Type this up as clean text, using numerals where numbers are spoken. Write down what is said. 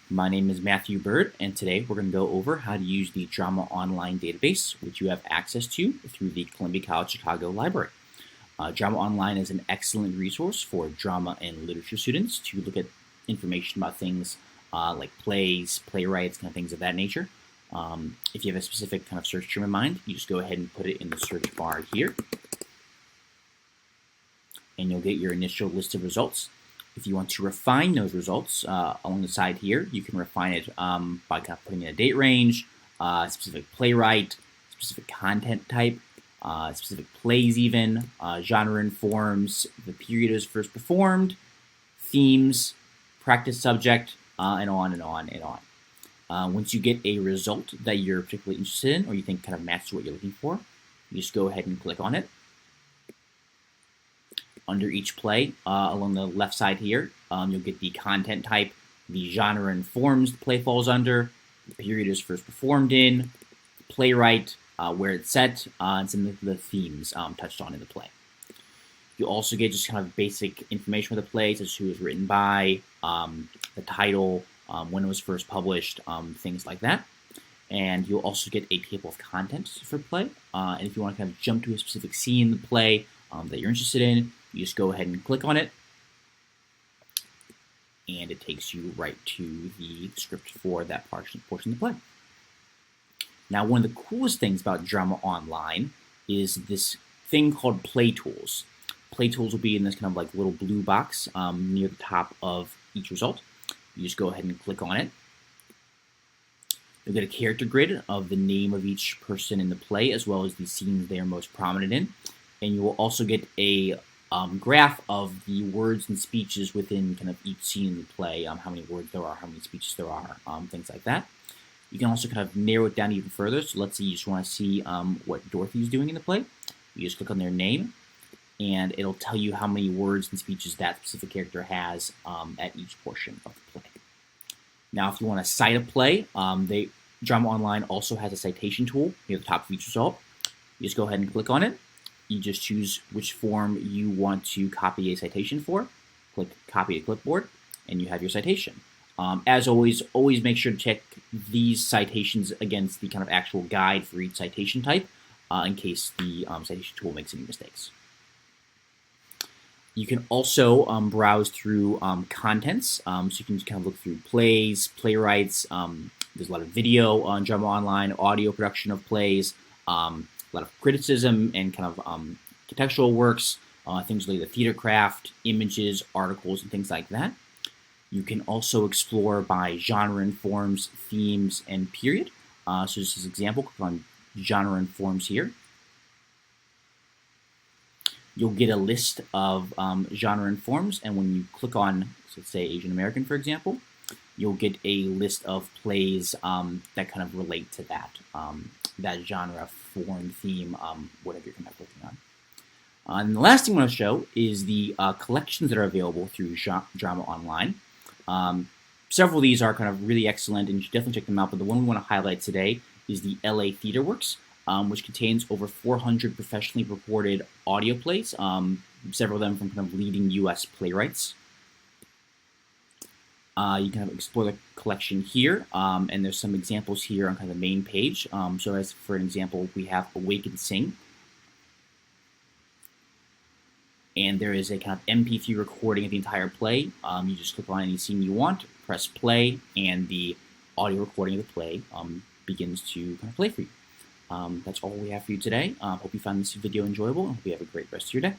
My name is Matthew Bird, and today we're going to go over how to use the Drama Online database, which you have access to through the Columbia College Chicago Library. Drama Online is an excellent resource for drama and literature students to look at information about things like plays, playwrights, kind of things of that nature. If you have a specific kind of search term in mind, you just go ahead and put it in the search bar here, and you'll get your initial list of results. If you want to refine those results along the side here, you can refine it by kind of putting in a date range, specific playwright, specific content type, specific plays even, genre and forms, the period it was first performed, themes, practice subject, and on and on and on. Once you get a result that you're particularly interested in or you think kind of matches what you're looking for, you just go ahead and click on it. Under each play, along the left side here, you'll get the content type, the genre and forms the play falls under, the period is first performed in, the playwright, where it's set, and some of the themes touched on in the play. You'll also get just kind of basic information with the play, such as who it was written by, the title, when it was first published, things like that. And you'll also get a table of contents for play. And if you want to kind of jump to a specific scene in the play that you're interested in, you just go ahead and click on it, and it takes you right to the script for that portion of the play. Now, one of the coolest things about Drama Online is this thing called Play Tools. Play Tools will be in this kind of like little blue box near the top of each result. You just go ahead and click on it. You'll get a character grid of the name of each person in the play, as well as the scenes they are most prominent in. And you will also get a graph of the words and speeches within kind of each scene in the play, how many words there are, how many speeches there are, things like that. You can also kind of narrow it down even further. So let's say you just want to see what Dorothy's doing in the play. You just click on their name, and it'll tell you how many words and speeches that specific character has at each portion of the play. Now, if you want to cite a play, Drama Online also has a citation tool near the top of each result. You just go ahead and click on it. You just choose which form you want to copy a citation for. Click Copy to Clipboard, and you have your citation. As always make sure to check these citations against the kind of actual guide for each citation type in case the citation tool makes any mistakes. You can also browse through contents, so you can kind of look through plays, playwrights. There's a lot of video on Drama Online, audio production of plays, a lot of criticism and kind of contextual works, things like the theater craft, images, articles, and things like that. You can also explore by genre and forms, themes, and period. So just as an example, click on genre and forms here. You'll get a list of genre and forms, and when you click on, so let's say Asian American, for example, you'll get a list of plays that kind of relate to that genre, form, theme, whatever you're kind of clicking on. And the last thing I want to show is the collections that are available through Drama Online. Several of these are kind of really excellent, and you should definitely check them out, but the one we want to highlight today is the LA Theater Works, which contains over 400 professionally recorded audio plays, several of them from kind of leading U.S. playwrights. You can explore the collection here, and there's some examples here on kind of the main page. So as for an example, we have Awake and Sing. And there is a kind of MP3 recording of the entire play. You just click on any scene you want, press play, and the audio recording of the play begins to kind of play for you. That's all we have for you today. Hope you found this video enjoyable, and hope you have a great rest of your day.